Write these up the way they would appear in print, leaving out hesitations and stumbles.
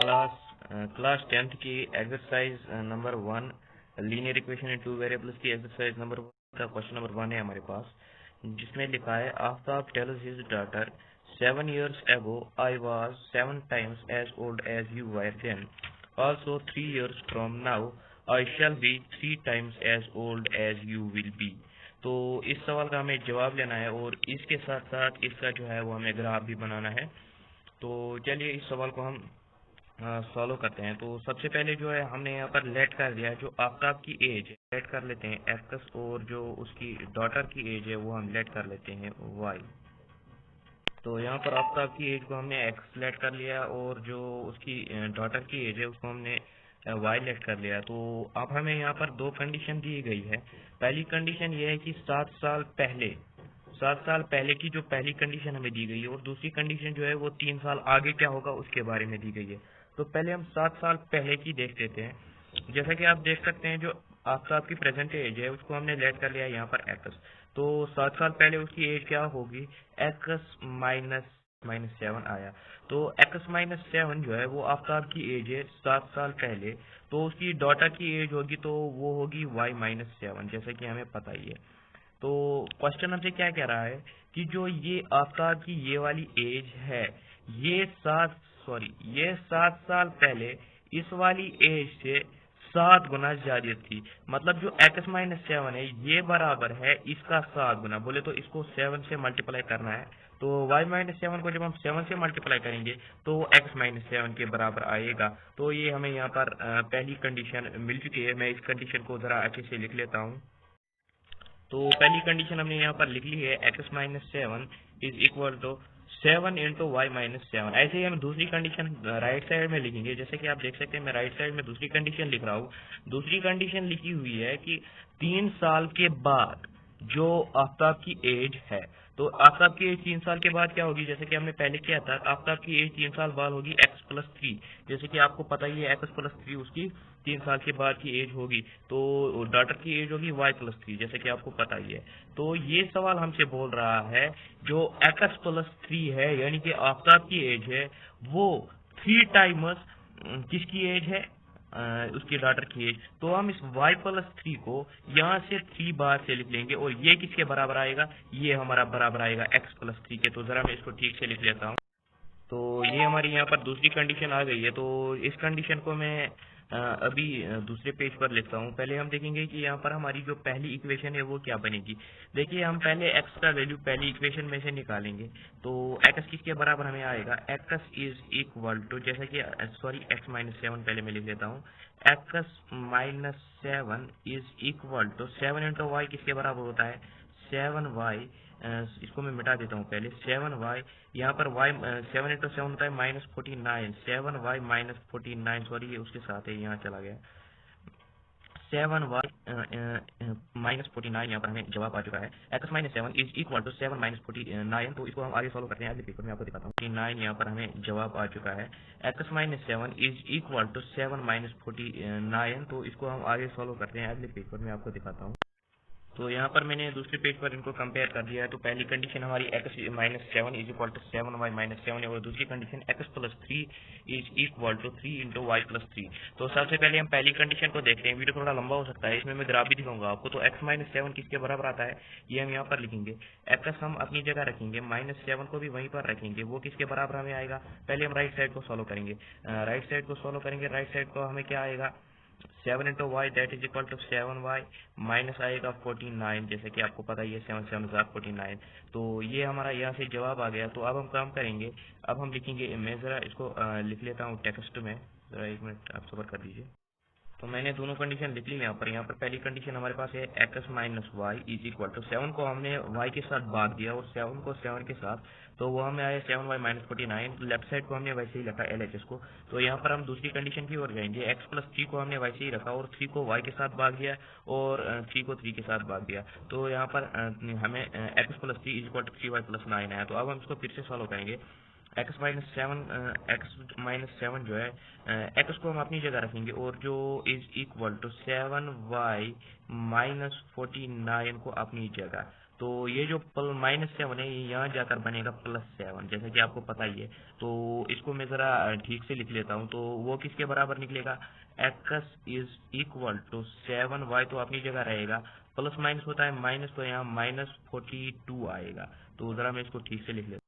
Class 10th की exercise number 1 linear equation in two variables की exercise number 1 का question number 1 है हमारे पास, जिसमें लिखा है Aftab tales his daughter 7 years ago I was 7 times as old as you were then, also 3 years from now I shall be 3 times as old as you will be। तो इस सवाल का हमें जवाब लेना है और इसके साथ साथ इसका जो है वो हमें ग्राफ भी बनाना है। तो चलिए इस सवाल को हम सॉल्व करते हैं। तो सबसे पहले जो है हमने यहाँ पर लेट कर दिया है जो आफ्ताब की एज लेट कर लेते हैं एक्स, और जो उसकी डॉटर की एज है वो हम लेट कर लेते हैं वाई। तो यहाँ पर आफ्ताब की एज को हमने एक्स लेट कर लिया और जो उसकी डॉटर की एज है उसको हमने वाई लेट कर लिया। तो अब हमें यहाँ पर दो कंडीशन दी गई है। पहली कंडीशन ये है कि 7 साल पहले की जो पहली कंडीशन हमें दी गई है, और दूसरी कंडीशन जो है वो 3 साल आगे क्या होगा उसके बारे में दी गई है। तो पहले हम 7 साल पहले की देख लेते हैं। जैसा कि आप देख सकते हैं जो आफ्ताब की प्रेजेंट एज है उसको हमने लेट कर लिया यहाँ पर एक्स। तो 7 साल पहले उसकी एज क्या होगी, एक्स माइनस 7 आया। तो एक्स माइनस 7 जो है वो आफ्ताब की एज है 7 साल पहले। तो उसकी डॉटर की एज होगी तो वो होगी वाई माइनस 7, जैसा कि हमें पता ही है। तो क्वेश्चन हमसे क्या कह रहा है कि जो ये आफ्ताब की ये वाली एज है ये 7 साल पहले इस वाली एज से 7 गुना ज्यादा थी। मतलब जो एक्स माइनस 7 है ये बराबर है इसका 7 गुना। बोले तो इसको 7 से मल्टीप्लाई करना है। तो y माइनस 7 को जब हम 7 से मल्टीप्लाई करेंगे तो x माइनस 7 के बराबर आएगा। तो ये हमें यहाँ पर पहली कंडीशन मिल चुकी है। मैं इस कंडीशन को जरा अच्छे से लिख लेता हूँ। तो पहली कंडीशन हमने यहाँ पर लिख ली है x minus 7 is equal to 7 into y minus 7। ऐसे ही हम दूसरी कंडीशन राइट साइड में लिखेंगे। जैसे कि आप देख सकते हैं मैं राइट साइड में दूसरी कंडीशन लिख रहा हूँ। दूसरी कंडीशन लिखी हुई है कि 3 साल के बाद जो आफ्ताब की एज है, तो आफ्ताब की एज 3 साल के बाद क्या होगी, जैसे कि हमने पहले किया था आफ्ताब की एज 3 साल बाद होगी एक्स प्लस 3। जैसे कि आपको पता ही है एक्स प्लस 3 उसकी 3 साल के बाद की एज होगी। तो डॉटर की एज होगी वाई प्लस 3, जैसे कि आपको पता ही है। तो ये सवाल हमसे बोल रहा है जो एक्स प्लस 3 है यानी कि आफ्ताब की एज है वो 3 टाइम्स किसकी एज है, उसकी डॉटर की एज। तो हम इस y प्लस 3 को यहाँ से 3 बार से लिख लेंगे और ये किसके बराबर आएगा, ये हमारा बराबर आएगा x प्लस 3 के। तो जरा मैं इसको ठीक से लिख लेता हूँ। तो ये हमारी यहाँ पर दूसरी कंडीशन आ गई है। तो इस कंडीशन को मैं अभी दूसरे पेज पर लिखता हूँ। पहले हम देखेंगे कि यहाँ पर हमारी जो पहली इक्वेशन है वो क्या बनेगी। देखिए हम पहले x का वैल्यू पहली इक्वेशन में से निकालेंगे। तो x किसके बराबर हमें आएगा, x इज इक्वल टू, जैसे कि x माइनस 7 पहले मैं लिख लेता हूँ। x minus 7 is equal to 7 into y किसके बराबर होता है 7y। इसको मैं मिटा देता हूँ पहले 7y। यहाँ पर y 7 इंटू 7 होता है -49, 7y माइनस 49, सॉरी ये उसके साथ है यहाँ चला गया। 7y माइनस 49 यहाँ पर हमें जवाब आ चुका है। x minus 7 is equal to 7 minus 49। तो इसको हम आगे सॉल्व करते हैं, अगले पेपर में आपको दिखाता हूँ। 49 यहाँ पर हमें जवाब आ चुका है। x minus 7 is equal to 7 minus 49। तो इसको हम आगे सॉल्व करते हैं, अगले पेपर में आपको दिखाता हूँ। तो यहाँ पर मैंने दूसरे पेज पर इनको कंपेयर कर दिया है। तो पहली कंडीशन हमारी x minus 7 is equal to 7y minus 7 है और दूसरी condition x plus 3 is equal to 3 into y plus 3। तो सबसे पहले हम पहली कंडीशन को देखते हैं। वीडियो थोड़ा लंबा हो सकता है, इसमें मैं ग्राफ भी दिखाऊंगा आपको। तो x माइनस 7 किसके बराबर आता है ये हम यहाँ पर लिखेंगे। x हम अपनी जगह रखेंगे, माइनस 7 को भी वहीं पर रखेंगे, वो किसके बराबर हमें आएगा। पहले हम राइट साइड को सॉल्व करेंगे। राइट साइड को सॉल्व करेंगे, राइट साइड को हमें क्या आएगा 7 into y that is equal to 7y minus आएगा 49, जैसे कि आपको पता ही है 7 7 49। तो ये हमारा यहाँ से जवाब आ गया। तो अब हम काम करेंगे, अब हम लिखेंगे, मैं ज़रा इसको लिख लेता हूँ टेक्स्ट में, ज़रा 1 मिनट आप सब्र कर दीजिए। तो मैंने दोनों कंडीशन लिख ली यहाँ पर। यहाँ पर पहली कंडीशन हमारे पास है x minus y is equal to 7 को हमने y के साथ भाग दिया और 7 को 7 के साथ, तो वो हमें आया 7y माइनस 49। लेफ्ट साइड को हमने वैसे ही रखा LHS को। तो यहाँ पर हम दूसरी कंडीशन की ओर जाएंगे। x प्लस 3 को हमने वैसे ही रखा और 3 को y के साथ भाग दिया और 3 को 3 के साथ भाग दिया। तो यहाँ पर हमें x plus 3 is equal to 3y plus 9 आया। तो अब हम इसको फिर से सॉल्व करेंगे। एक्स माइनस 7 जो है एक्स को हम अपनी जगह रखेंगे और जो is equal to 7y minus 49 को अपनी जगह। तो ये जो -7 है ये यहाँ जाकर बनेगा +7, जैसे कि आपको पता ही है। तो इसको मैं ज़रा ठीक से लिख लेता हूँ। तो वो किसके बराबर निकलेगा, x is equal to 7y तो अपनी जगह रहेगा, प्लस माइनस होता है माइनस, तो यहाँ -42 आएगा। तो ज़रा मैं इसको ठीक से लिख लेता हूँ।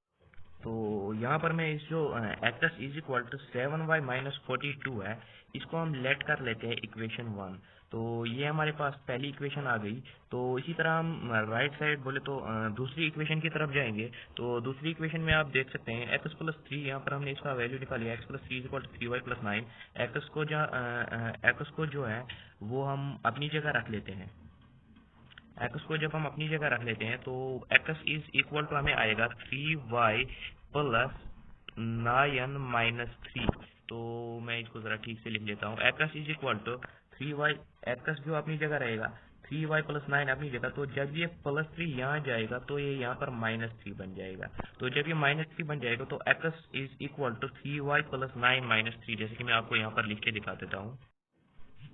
तो यहाँ पर मैं इस जो x is equal to 7y-42 है, इसको हम लेट कर लेते हैं इक्वेशन 1। तो ये हमारे पास पहली इक्वेशन आ गई। तो इसी तरह हम राइट साइड बोले तो दूसरी इक्वेशन की तरफ जाएंगे। तो दूसरी इक्वेशन में आप देख सकते हैं x+3, यहाँ पर हमने इसका वैल्यू निकाल लिया, x+3 is equal to 3y+9। X को जो है वो हम अपनी जगह रख लेते हैं। एक्स को जब हम अपनी जगह रख लेते हैं तो एक्स इज इक्वल टू हमें आएगा 3y प्लस 9-3। तो मैं इसको ज़रा ठीक से लिख लेता हूँ, x is equal to 3y, x जो अपनी जगह रहेगा 3y प्लस 9 अपनी जगह। तो जब ये +3 यहाँ जाएगा तो ये यहाँ पर -3 बन जाएगा। तो जब ये -3 बन जाएगा तो x is equal to 3y plus 9-3, जैसे कि मैं आपको यहाँ पर लिख के दिखा देता हूँ।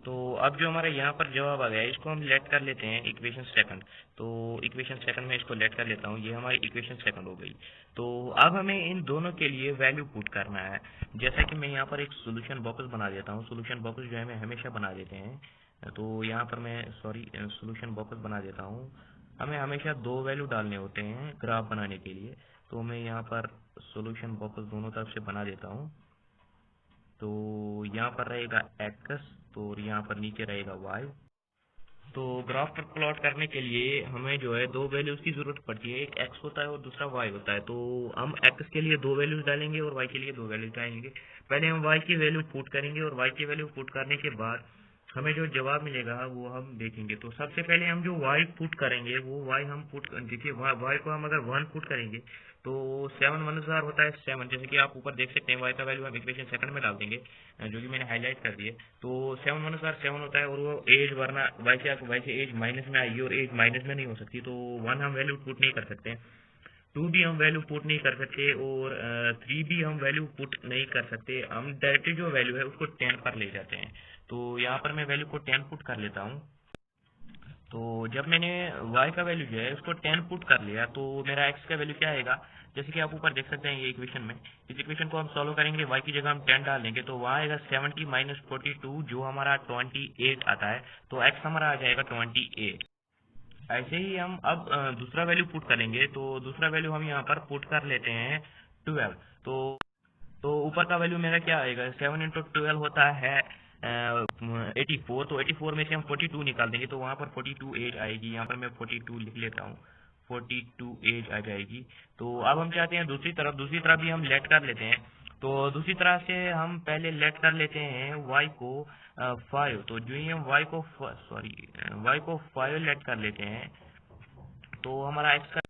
तो अब जो हमारा यहाँ पर जवाब आ गया है, इसको हम लेट कर लेते हैं इक्वेशन सेकंड। तो इक्वेशन सेकंड में इसको लेट कर लेता हूँ, ये हमारी इक्वेशन सेकंड हो गई। तो अब हमें इन दोनों के लिए वैल्यू पुट करना है। जैसा कि मैं यहाँ पर एक सोल्यूशन बॉक्स बना देता हूँ, सोल्यूशन बॉक्स जो है हमें हमेशा बना देते हैं। तो यहाँ पर मैं सोल्यूशन बॉक्स बना देता हूँ। हमें हमेशा दो वैल्यू डालने होते हैं ग्राफ बनाने के लिए। तो मैं यहाँ पर सोल्यूशन बॉक्स दोनों तरफ से बना देता हूँ। तो यहाँ पर रहेगा एक्स, तो यहाँ पर नीचे रहेगा वाई। तो ग्राफ पर प्लॉट करने के लिए हमें जो है दो वैल्यूज की जरूरत पड़ती है, एक एक्स होता है और दूसरा वाई होता है। तो हम एक्स के लिए दो वैल्यूज डालेंगे और वाई के लिए दो वैल्यूज डालेंगे। पहले हम वाई की वैल्यू पुट करेंगे और वाई की वैल्यू पुट करने के बाद हमें जो जवाब मिलेगा वो हम देखेंगे। तो सबसे पहले हम जो वाई पुट करेंगे वो वाई हम पुट देखिए, वाई को हम अगर 1 पुट करेंगे तो 7 1 होता है 7, जैसे कि आप ऊपर देख सकते हैं। वाई का वैल्यू हम इक्वेशन सेकंड में डाल देंगे, जो कि मैंने हाईलाइट कर दिए। तो 7 होता है और वो एज, वरना वाई से एज माइनस में आएगी और एज माइनस में नहीं हो सकती। तो 1 हम वैल्यू पुट नहीं कर सकते, 2 भी हम वैल्यू पुट नहीं कर सकते और 3 भी हम वैल्यू पुट नहीं कर सकते। हम डायरेक्टली जो वैल्यू है उसको 10 पर ले जाते हैं। तो यहाँ पर मैं वैल्यू को 10 पुट कर लेता हूँ। तो जब मैंने y का वैल्यू जो है उसको 10 पुट कर लिया तो मेरा x का वैल्यू क्या आएगा, जैसे कि आप ऊपर देख सकते हैं ये इक्वेशन में। इस इक्वेशन को हम सॉल्व करेंगे, y की जगह हम 10 डाल देंगे तो वहाँ आएगा 70-42 जो हमारा 28 आता है। तो x हमारा आ जाएगा 28। ऐसे ही हम अब दूसरा वैल्यू पुट करेंगे। तो दूसरा वैल्यू हम यहाँ पर पुट कर लेते हैं 12। तो ऊपर का वैल्यू मेरा क्या आएगा, 7 × 12 होता है 84। तो 84 में से हम 42 निकाल देंगे तो वहाँ पर 42 एज आएगी। यहाँ पर मैं 42 लिख लेता हूँ, 42 एज आ जाएगी। तो अब हम चाहते हैं दूसरी तरफ भी हम लेट कर लेते हैं। तो दूसरी तरह से हम पहले लेट कर लेते हैं y को 5। तो जो ही हम y को 5 लेट कर लेते हैं तो हमारा x का,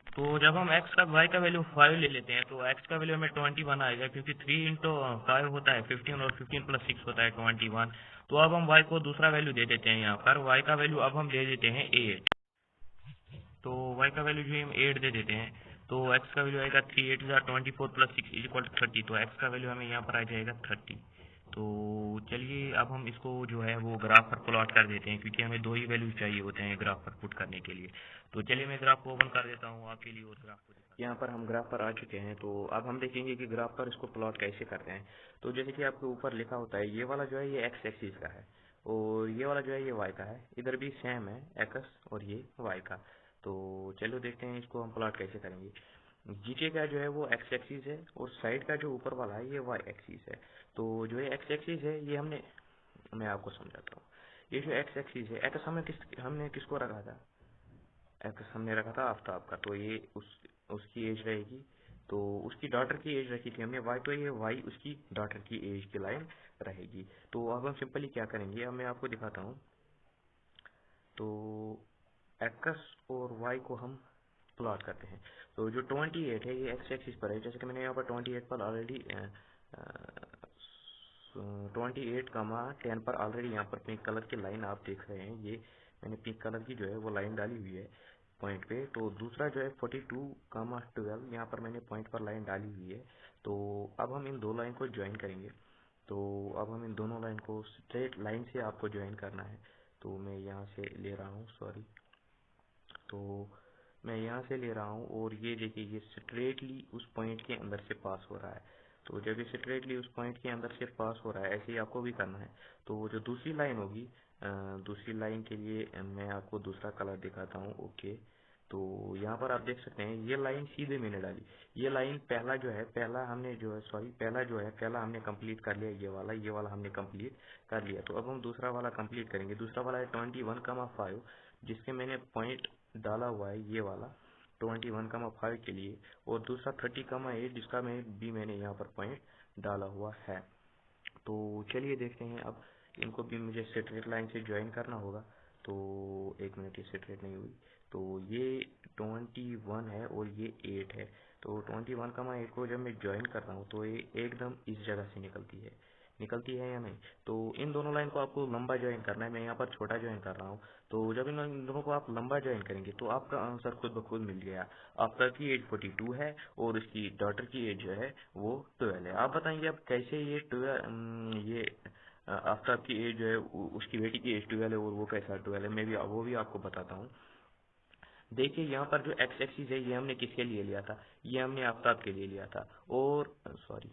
तो जब हम x का y का वैल्यू 5 ले लेते हैं तो x का वैल्यू हमें 21 आएगा, क्योंकि 3 × 5 होता है 15 और 15 + 6 होता है 21। तो अब हम y को दूसरा वैल्यू दे देते हैं, यहाँ पर y का वैल्यू अब हम दे देते हैं 8। तो y का वैल्यू जो हम 8 दे देते हैं तो x का वैल्यू आएगा 3 8 24 + 6 = 30। तो x का वैल्यू हमें यहाँ पर आ जाएगा 30। तो चलिए अब हम इसको जो है वो ग्राफ पर प्लॉट कर देते हैं, क्योंकि हमें दो ही वैल्यू चाहिए होते हैं ग्राफ पर पुट करने के लिए। तो चलिए मैं ग्राफ को ओपन कर देता हूँ आपके लिए और ग्राफ को दिखा। यहाँ पर हम ग्राफ पर आ चुके हैं। तो अब हम देखेंगे कि ग्राफ पर इसको प्लॉट कैसे करते हैं। तो जैसे कि आपके ऊपर लिखा होता है, ये वाला जो है ये एक्स एक्सिस का है और ये वाला जो है ये वाई का है। इधर भी सेम है एक्स और ये वाई का। तो चलो देखते हैं इसको हम प्लॉट कैसे करेंगे। जीटे का जो है वो एक्स एक्सिस है और साइड का जो ऊपर वाला है ये वाई एक्सिस है। तो जो ये एक्स एक्सिस है ये मैं आपको समझाता हूँ। ये जो एक्स एक्सिस है, एक्स हमने किसको रखा था, एक्स हमने रखा था आफ्ताब का। तो ये उसकी एज रहेगी, तो उसकी डॉटर की एज रखी थी हमने वाई, तो ये वाई उसकी डॉटर की एज की लाइन रहेगी। तो अब हम सिंपली क्या करेंगे, अब मैं आपको दिखाता हूँ। तो एक्स और वाई को हम प्लॉट करते हैं। तो जो 28 है ये एक्स एक्सिस पर है, जैसे कि मैंने यहाँ पर 28 पर ऑलरेडी 28, 10 पर ऑलरेडी यहाँ पर पिंक कलर की लाइन आप देख रहे हैं। ये मैंने पिंक कलर की जो है वो लाइन डाली हुई है पॉइंट पे। तो दूसरा जो है 42, 12 यहाँ पर मैंने पॉइंट पर लाइन डाली हुई है। तो अब हम इन दो लाइन को ज्वाइन करेंगे। तो अब हम इन दोनों लाइन को स्ट्रेट लाइन से आपको ज्वाइन करना है। तो मैं यहाँ से ले रहा हूँ, सॉरी। तो मैं यहाँ से ले रहा हूँ और ये देखिए ये स्ट्रेटली उस पॉइंट के अंदर से पास हो रहा है। तो जब ये स्ट्रेटली उस पॉइंट के अंदर से पास हो रहा है, ऐसे ही आपको भी करना है। तो वो जो दूसरी लाइन होगी, दूसरी लाइन के लिए मैं आपको दूसरा कलर दिखाता हूँ। ओके, तो यहाँ पर आप देख सकते हैं ये लाइन सीधे मैंने डाली। ये लाइन पहला जो है, पहला हमने जो है, सॉरी, पहला हमने कंप्लीट कर लिया। ये वाला हमने कंप्लीट कर लिया। तो अब हम दूसरा वाला कंप्लीट करेंगे। दूसरा वाला है 21,5, जिसके मैंने पॉइंट डाला हुआ है ये वाला 21,5 के लिए, और दूसरा 30,8 जिसका मैंने यहाँ पर पॉइंट डाला हुआ है। तो चलिए देखते हैं। अब इनको भी मुझे स्ट्रेट लाइन से ज्वाइन करना होगा। तो एक मिनट, ये स्ट्रेट नहीं हुई। तो ये 21 है और ये 8 है। तो 21,8 को जब मैं ज्वाइन कर रहा हूँ तो ये एकदम इस जगह से निकलती है या नहीं। तो इन दोनों लाइन को आपको लंबा ज्वाइन करना है। मैं यहाँ पर छोटा ज्वाइन कर रहा हूँ। तो जब इन दोनों को आप लंबा ज्वाइन करेंगे तो आपका आंसर खुद ब खुद मिल गया। आफ्टर की एज 42 है और इसकी डॉटर की एज जो है वो 12 है। आप बताएंगे अब कैसे ये 12, ये आफ्टर की एज जो है उसकी बेटी की एज 12 है और वो कैसा 12 है, मैं भी वो भी आपको बताता हूँ। देखिए यहाँ पर जो एक्स एक्सिस है ये हमने किसके लिए लिया था, ये हमने आफ्ताब के लिए लिया था। और सॉरी,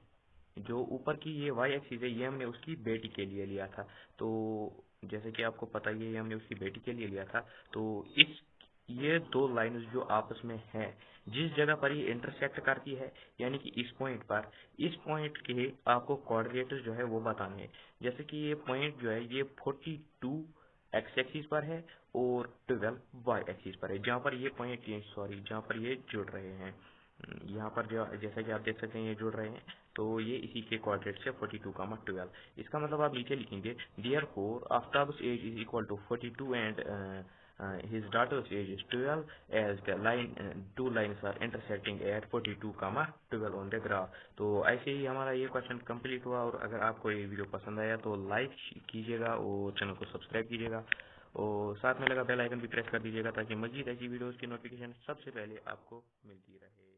जो ऊपर की ये वाई एक्सिस है ये हमने उसकी बेटी के लिए लिया था। तो जैसे कि आपको पता ही है ये हमने उसकी बेटी के लिए लिया था। तो इस ये दो लाइन्स जो आपस में है, जिस जगह पर ये इंटरसेक्ट करती है, यानी कि इस पॉइंट पर, इस पॉइंट के आपको कोऑर्डिनेट्स जो है वो बताने हैं। जैसे कि ये पॉइंट जो है ये 42 एक्स एक्सिस पर है और 12 वाई एक्सिस पर है, जहाँ पर ये पॉइंट, सॉरी, जहाँ पर ये जुड़ रहे हैं। यहाँ पर जो जैसा कि आप देख सकते हैं ये जुड़ रहे हैं। तो ये इसी के कोऑर्डिनेट्स है 42,12। इसका मतलब आप नीचे लिखेंगे therefore Aftab's age is equal to 42 and his daughter's age is 12 as the two lines are intersecting at 42,12 on the graph। तो ऐसे ही हमारा ये क्वेश्चन कंप्लीट हुआ। और अगर आपको ये वीडियो पसंद आया तो लाइक कीजिएगा और चैनल को सब्सक्राइब कीजिएगा और साथ में लगा बेल आइकन भी प्रेस कर दीजिएगा ताकि मजीद ऐसी वीडियोस की नोटिफिकेशन सबसे पहले आपको मिलती रहे।